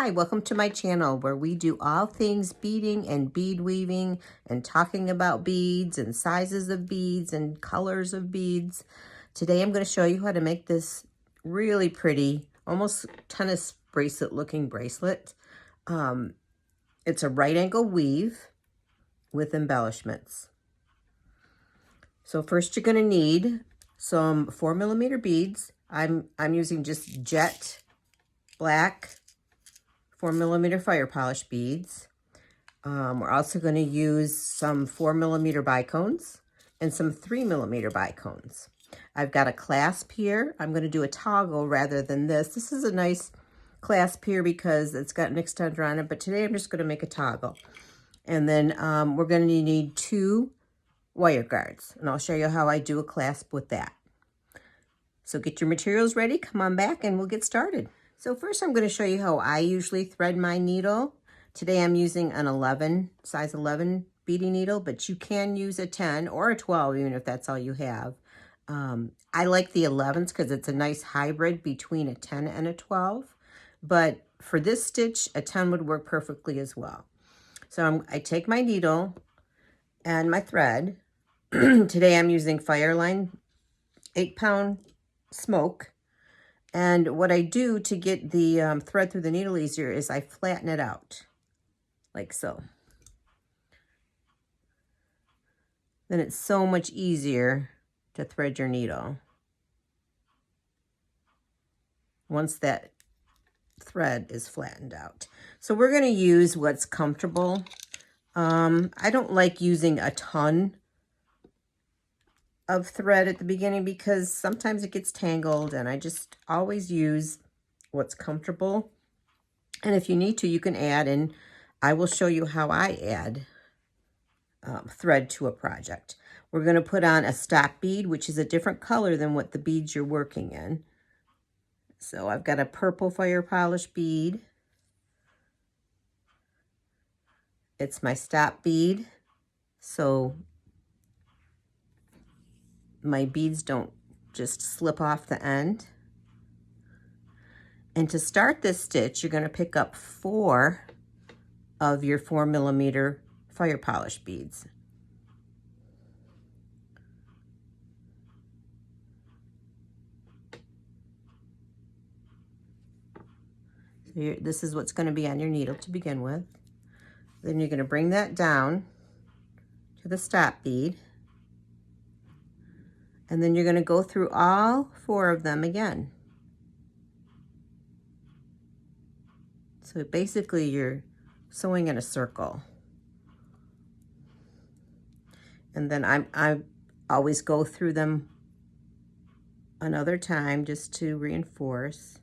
Hi, welcome to my channel where we do all things beading and bead weaving and talking about beads and sizes of beads and colors of beads. Today I'm going to show you how to make this really pretty, almost tennis bracelet looking bracelet. It's a right angle weave with embellishments. So first you're going to need some 4mm beads. I'm using just jet black 4mm fire polish beads. We're also going to use some 4mm bicones and some 3mm bicones. I've got a clasp here. I'm going to do a toggle rather than this. This is a nice clasp here because it's got an extender on it, but today I'm just going to make a toggle. And then we're going to need 2 wire guards, and I'll show you how I do a clasp with that. So get your materials ready, come on back, and we'll get started. So first I'm going to show you how I usually thread my needle. Today I'm using an size 11 beading needle, but you can use a 10 or a 12 even if that's all you have. I like the 11s because it's a nice hybrid between a 10 and a 12, but for this stitch a 10 would work perfectly as well. So I take my needle and my thread. Today I'm using Fireline 8-pound smoke. And what I do to get the thread through the needle easier is I flatten it out, like so. Then it's so much easier to thread your needle once that thread is flattened out. So we're going to use what's comfortable. I don't like using a ton of thread at the beginning because sometimes it gets tangled, and I just always use what's comfortable. And if you need to, you can add, and I will show you how I add thread to a project. We're going to put on a stop bead, which is a different color than what the beads you're working in. So I've got a purple fire polish bead. It's my stop bead, so my beads don't just slip off the end. And to start this stitch, you're going to pick up 4 of your 4mm fire polish beads. So this is what's going to be on your needle to begin with. Then you're going to bring that down to the stop bead. And then you're going to go through all 4 of them again. So basically you're sewing in a circle. And then I always go through them another time just to reinforce.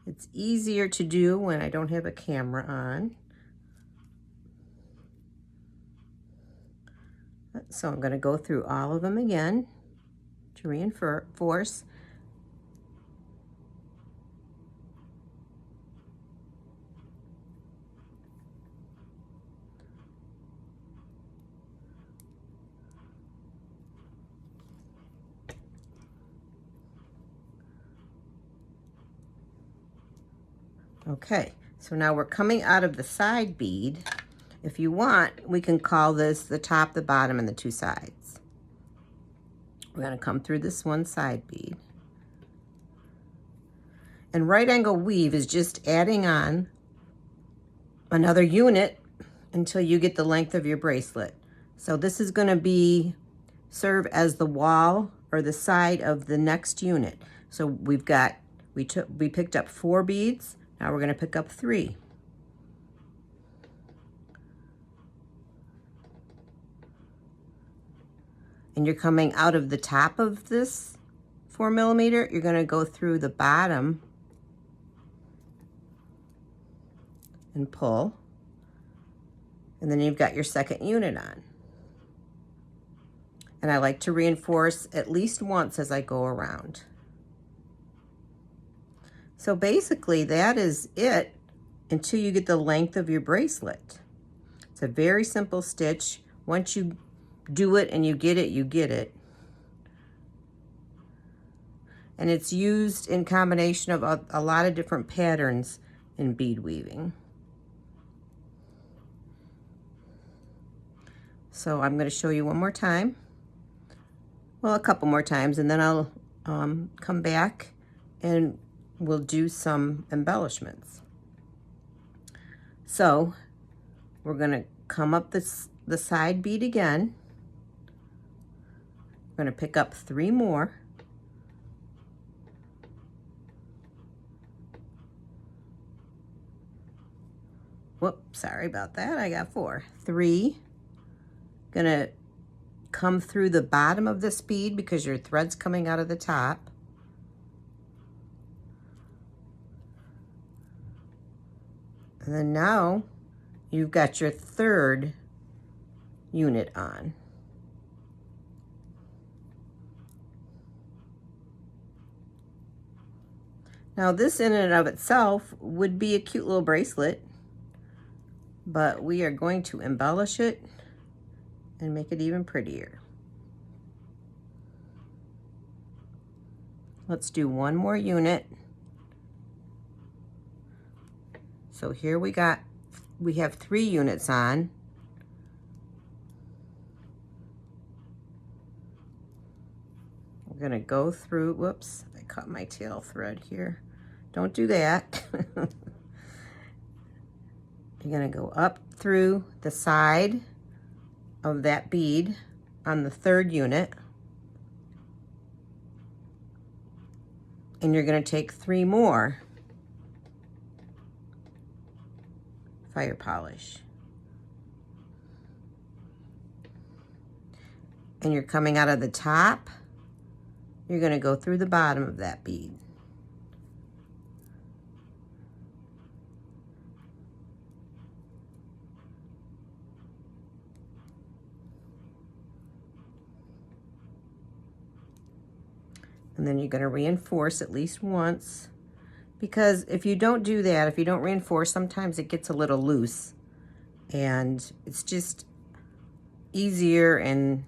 It's easier to do when I don't have a camera on. So I'm going to go through all of them again to reinforce. Okay, so now we're coming out of the side bead. If you want, we can call this the top, the bottom, and the 2 sides. We're going to come through this one side bead. And right angle weave is just adding on another unit until you get the length of your bracelet. So this is going to serve as the wall or the side of the next unit. So we picked up 4 beads. Now we're going to pick up 3. And you're coming out of the top of this 4mm. You're going to go through the bottom and pull. And then you've got your second unit on. And I like to reinforce at least once as I go around. So basically that is it until you get the length of your bracelet. It's a very simple stitch. Once you do it and you get it, you get it. and it's used in combination of a lot of different patterns in bead weaving. So I'm going to show you one more time. Well, a couple more times, and then I'll come back and we'll do some embellishments. So we're going to come up the side bead again. We're going to pick up 3 more. Whoops, sorry about that. I got 4. 3. Gonna come through the bottom of this bead because your thread's coming out of the top. And then now you've got your 3rd unit on. Now this in and of itself would be a cute little bracelet, but we are going to embellish it and make it even prettier. Let's do one more unit. So here we have 3 units on. We're gonna go through, whoops, I cut my tail thread here. Don't do that. You're gonna go up through the side of that bead on the 3rd unit. And you're gonna take 3 more fire polish. And you're coming out of the top, you're gonna go through the bottom of that bead. And then you're gonna reinforce at least once, because if you don't do that, if you don't reinforce, sometimes it gets a little loose, and it's just easier, and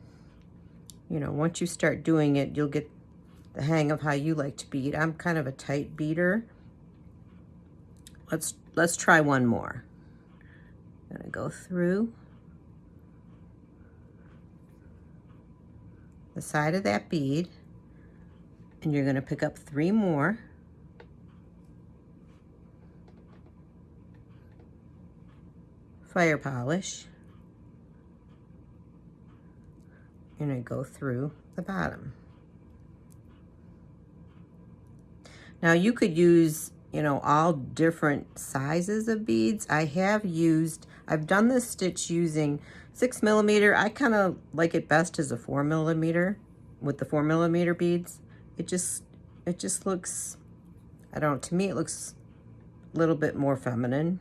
you know, once you start doing it, you'll get the hang of how you like to bead. I'm kind of a tight beater. Let's try one more. I'm gonna go through the side of that bead, and you're gonna pick up 3 more. Fire polish. You're gonna go through the bottom. Now you could use, you know, all different sizes of beads. I've done this stitch using 6mm. I kind of like it best as a 4mm with the 4mm beads. It just looks, I don't know, to me it looks a little bit more feminine.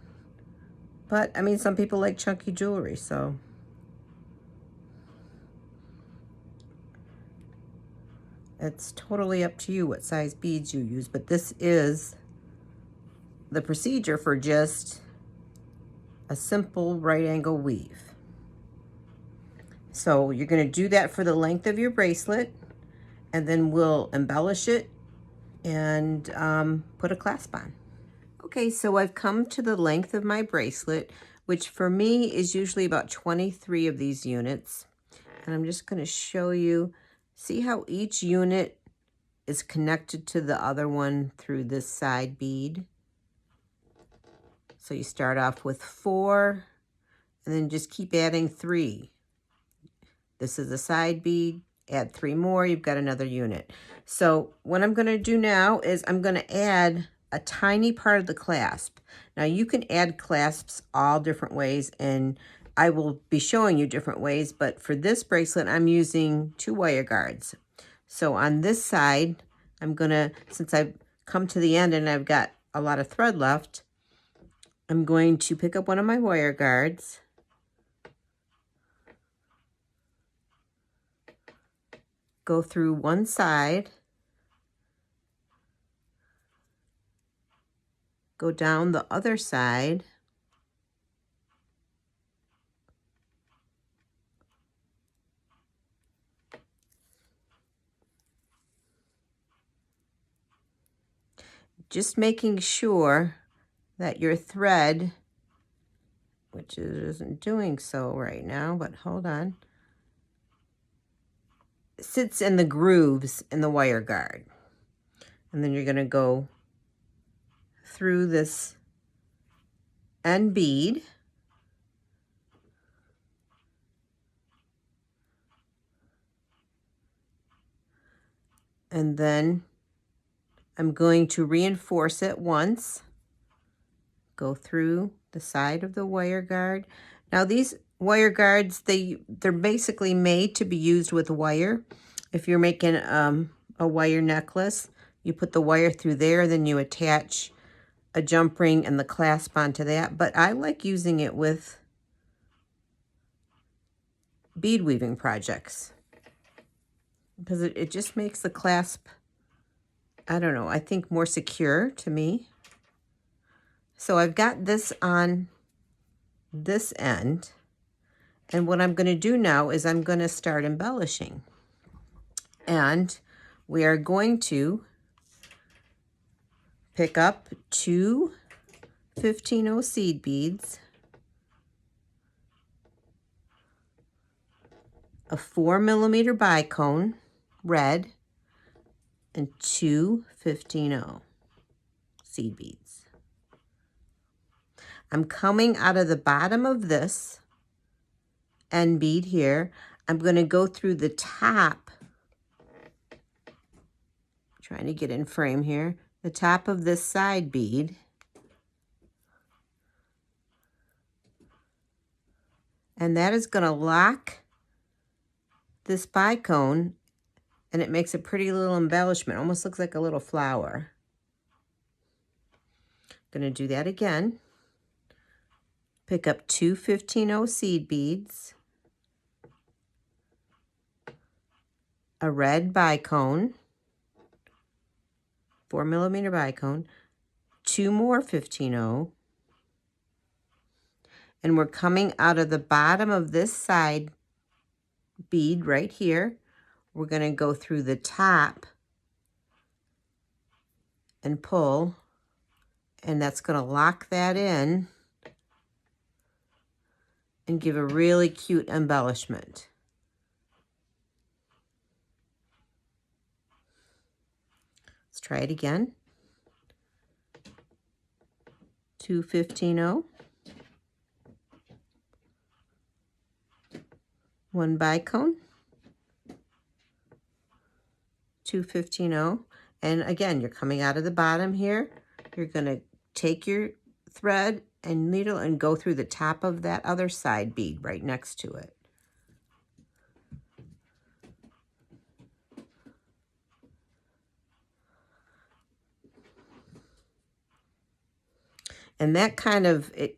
But I mean, some people like chunky jewelry, so. It's totally up to you what size beads you use, but this is the procedure for just a simple right angle weave. So you're going to do that for the length of your bracelet, and then we'll embellish it and put a clasp on. Okay, so I've come to the length of my bracelet, which for me is usually about 23 of these units. And I'm just going to show you, see how each unit is connected to the other one through this side bead. So you start off with 4, and then just keep adding 3. This is a side bead, add 3 more, you've got another unit. So what I'm going to do now is I'm going to add a tiny part of the clasp. Now you can add clasps all different ways, and I will be showing you different ways, but for this bracelet I'm using 2 wire guards. So on this side, I'm going to, since I've come to the end and I've got a lot of thread left, I'm going to pick up one of my wire guards, go through one side, go down the other side, just making sure that your thread, which isn't doing so right now, but hold on, sits in the grooves in the wire guard. And then you're going to go through this end bead. And then I'm going to reinforce it once. Go through the side of the wire guard. Now these wire guards, they're basically made to be used with wire. If you're making a wire necklace, you put the wire through there, then you attach a jump ring and the clasp onto that. But I like using it with bead weaving projects because it just makes the clasp, I don't know, I think more secure to me. So I've got this on this end, and what I'm going to do now is I'm going to start embellishing. And we are going to pick up two 15-0 seed beads, a 4mm bicone, red, and two 15-0 seed beads. I'm coming out of the bottom of this end bead here. I'm going to go through the top, trying to get in frame here, the top of this side bead. And that is going to lock this bicone, and it makes a pretty little embellishment. Almost looks like a little flower. Going to do that again. Pick up two 15-0 seed beads, a red bicone, 4mm bicone, two more 15-0, and we're coming out of the bottom of this side bead right here. We're going to go through the top and pull, and that's going to lock that in and give a really cute embellishment. Let's try it again. Two 15-0, one bicone, two 15-0, and again, you're coming out of the bottom here. You're going to take your thread and needle and go through the top of that other side bead right next to it. And that kind of, it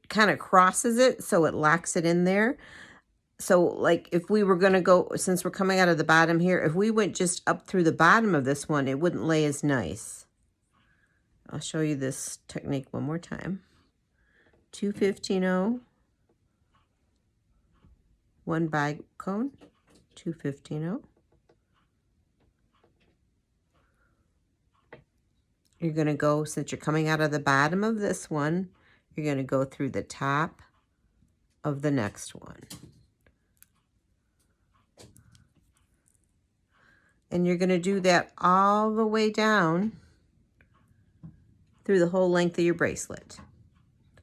kind of crosses it, so it locks it in there. So like if we were going to go, since we're coming out of the bottom here, if we went just up through the bottom of this one, it wouldn't lay as nice. I'll show you this technique one more time. Two 15-0, one bicone, two 15-0. You're going to go, since you're coming out of the bottom of this one, you're going to go through the top of the next one. And you're going to do that all the way down through the whole length of your bracelet.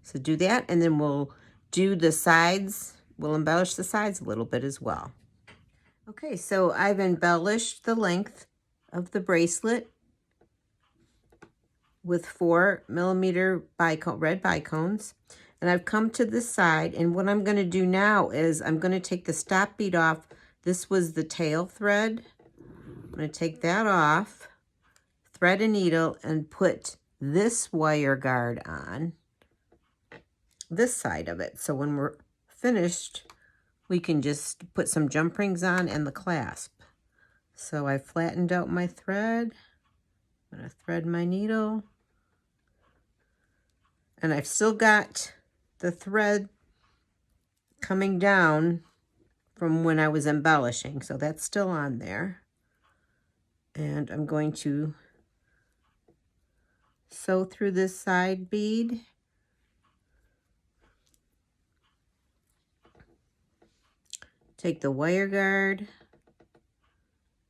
So do that, and then we'll do the sides. We'll embellish the sides a little bit as well. Okay, so I've embellished the length of the bracelet with 4mm red bicones. And I've come to this side, and what I'm going to do now is I'm going to take the stop bead off. This was the tail thread. I'm going to take that off, thread a needle, and put this wire guard on this side of it. So when we're finished, we can just put some jump rings on and the clasp. So I flattened out my thread. I'm going to thread my needle. And I've still got the thread coming down from when I was embellishing. So that's still on there. And I'm going to sew through this side bead. Take the wire guard,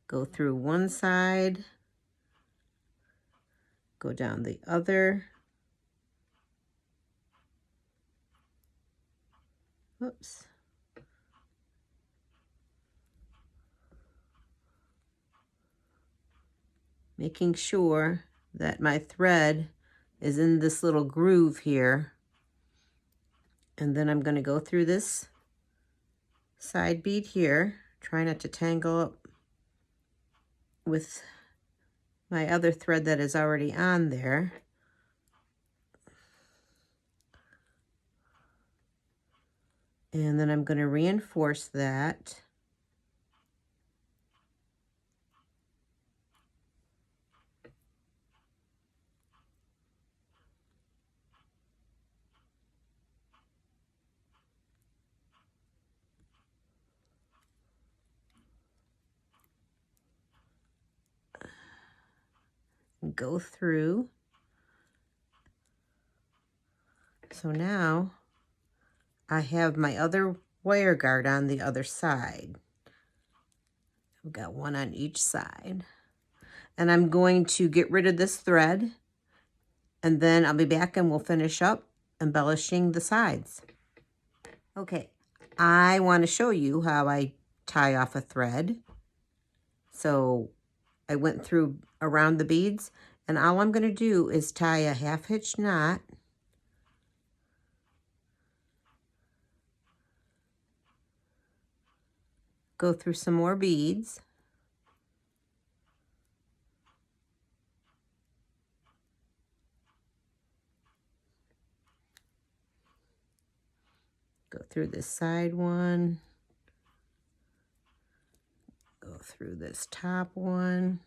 go through one side, go down the other. Oops. Making sure that my thread is in this little groove here. And then I'm going to go through this side bead here. Try not to tangle up with my other thread that is already on there. And then I'm going to reinforce that. Go through. So now I have my other wire guard on the other side. I've got one on each side. And I'm going to get rid of this thread, and then I'll be back and we'll finish up embellishing the sides. Okay, I want to show you how I tie off a thread. So I went through around the beads, and all I'm going to do is tie a half hitch knot. Go through some more beads. Go through this side one. Go through this top one.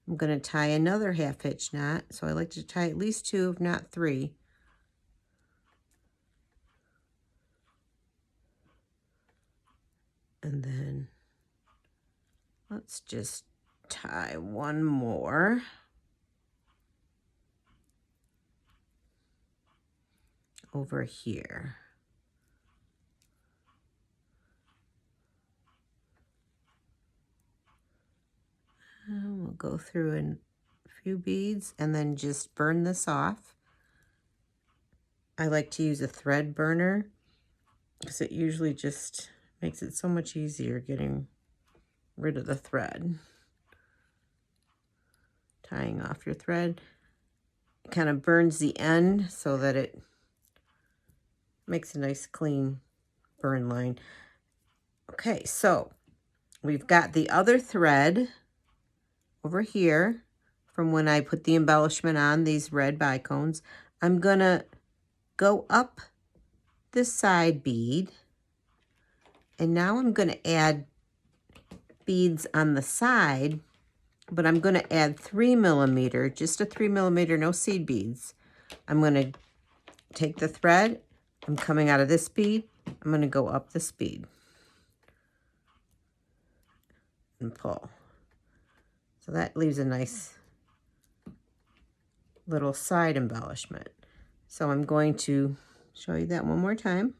I'm going to tie another half hitch knot. So I like to tie at least 2, if not 3. And then let's just tie one more. Over here. And we'll go through a few beads and then just burn this off. I like to use a thread burner because it usually just makes it so much easier getting rid of the thread. Tying off your thread. It kind of burns the end so that it makes a nice clean burn line. Okay, so we've got the other thread over here from when I put the embellishment on, these red bicones. I'm gonna go up this side bead, and now I'm gonna add beads on the side, but I'm gonna add 3mm, just a 3mm, no seed beads. I'm gonna take the thread, I'm coming out of this bead, I'm going to go up this bead and pull. So that leaves a nice little side embellishment. So I'm going to show you that one more time,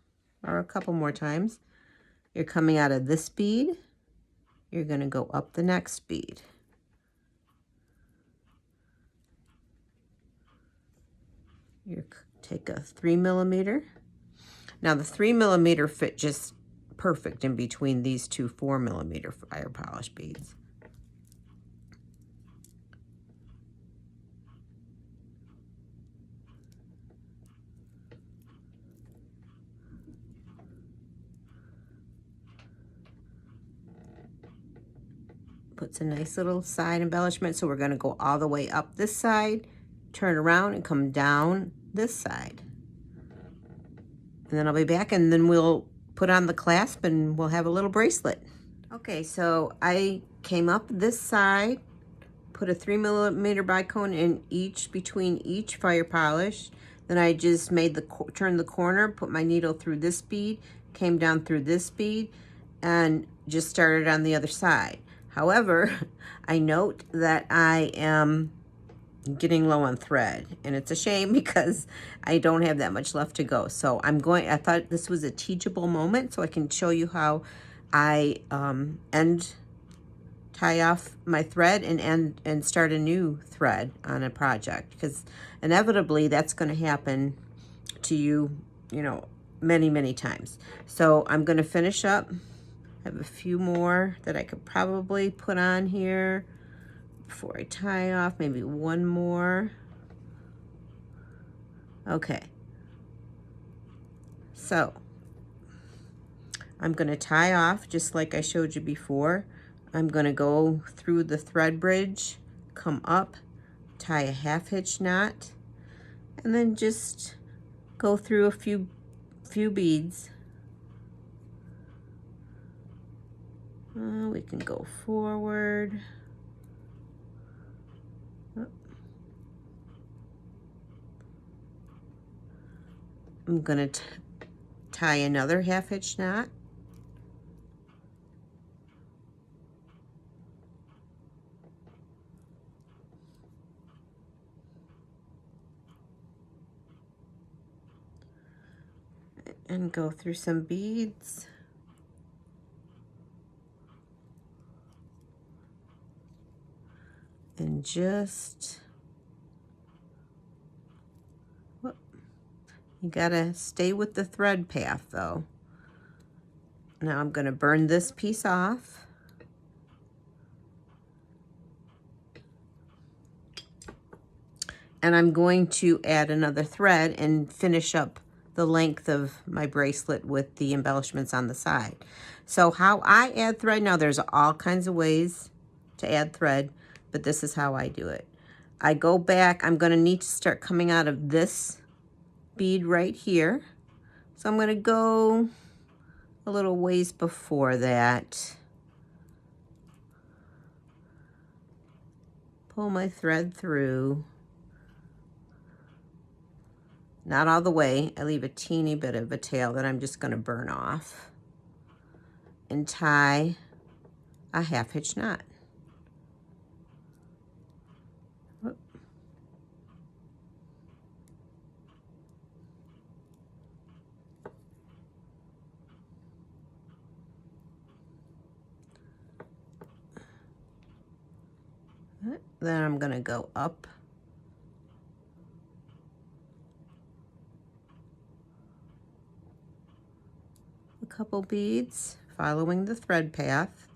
or a couple more times. You're coming out of this bead, you're going to go up the next bead. You take a 3mm. Now the 3mm fit just perfect in between these two 4mm fire polish beads. Puts a nice little side embellishment. So we're going to go all the way up this side, turn around and come down this side. And then I'll be back and then we'll put on the clasp and we'll have a little bracelet. Okay, so I came up this side, put a 3mm bicone in between each fire polish. Then I just made turned the corner, put my needle through this bead, came down through this bead, and just started on the other side. However, I note that I am getting low on thread, and it's a shame because I don't have that much left to go. So I thought this was a teachable moment so I can show you how I tie off my thread and start a new thread on a project, because inevitably that's going to happen to you, you know, many times. So I'm going to finish up. I have a few more that I could probably put on here before I tie off, maybe one more. Okay, so I'm going to tie off just like I showed you before. I'm going to go through the thread bridge, come up, tie a half hitch knot, and then just go through a few beads. We can go forward. I'm going to tie another half hitch knot. And go through some beads. And just, you gotta stay with the thread path though. Now I'm gonna burn this piece off. And I'm going to add another thread and finish up the length of my bracelet with the embellishments on the side. So how I add thread, now there's all kinds of ways to add thread, but this is how I do it. I go back, I'm gonna need to start coming out of this bead right here. So I'm gonna go a little ways before that. Pull my thread through. Not all the way. I leave a teeny bit of a tail that I'm just going to burn off. And tie a half hitch knot. Whoop. Then I'm going to go up. A couple beads, following the thread path.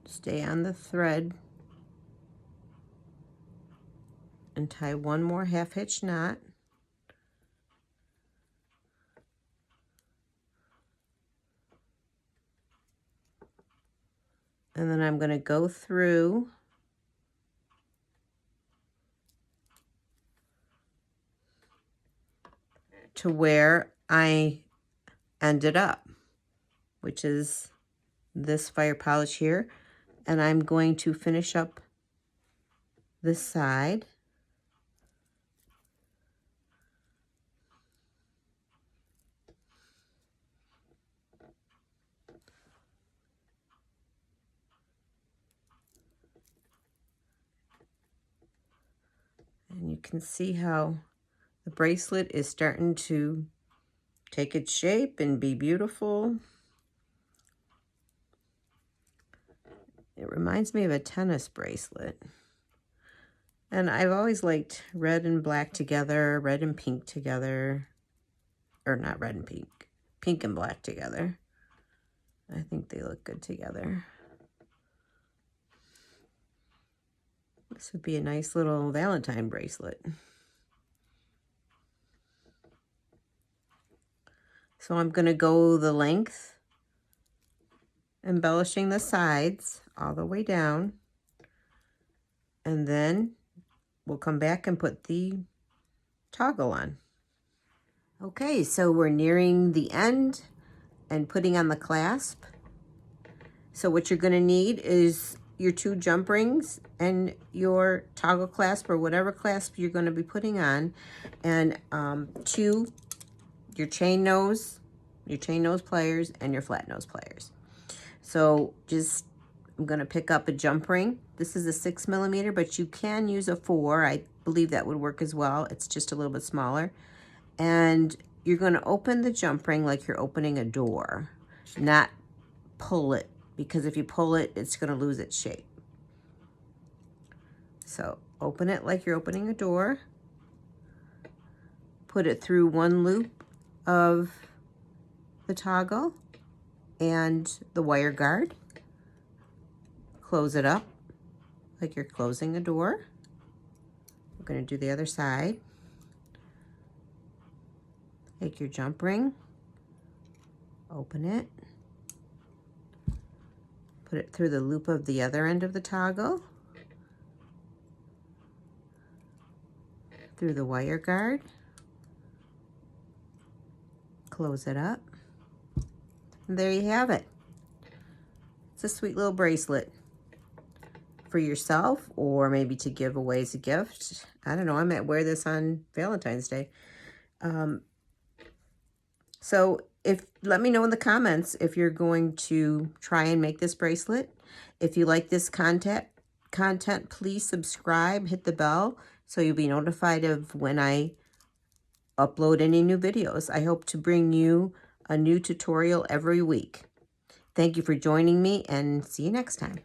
Stay on the thread and tie one more half hitch knot. And then I'm going to go through to where I ended up, which is this fire polish here. And I'm going to finish up this side. And you can see how the bracelet is starting to take its shape and be beautiful. It reminds me of a tennis bracelet. And I've always liked red and black together, red and pink together. Or not red and pink, pink and black together. I think they look good together. This would be a nice little Valentine bracelet. So I'm going to go the length, embellishing the sides all the way down. And then we'll come back and put the toggle on. Okay, so we're nearing the end and putting on the clasp. So what you're going to need is your 2 jump rings and your toggle clasp or whatever clasp you're going to be putting on, and 2 your chain nose pliers and your flat nose pliers. So just, I'm going to pick up a jump ring. This is a 6mm, but you can use a 4. I believe that would work as well. It's just a little bit smaller. And you're going to open the jump ring like you're opening a door, not pull it, because if you pull it, it's going to lose its shape. So open it like you're opening a door. Put it through 1 loop of the toggle and the wire guard. Close it up like you're closing a door. We're going to do the other side. Take your jump ring, open it, put it through the loop of the other end of the toggle, through the wire guard, close it up, and there you have it. It's a sweet little bracelet for yourself, or maybe to give away as a gift. I don't know, I might wear this on Valentine's Day. So let me know in the comments if you're going to try and make this bracelet. If you like this content, please subscribe, hit the bell, so you'll be notified of when I upload any new videos. I hope to bring you a new tutorial every week. Thank you for joining me, and see you next time.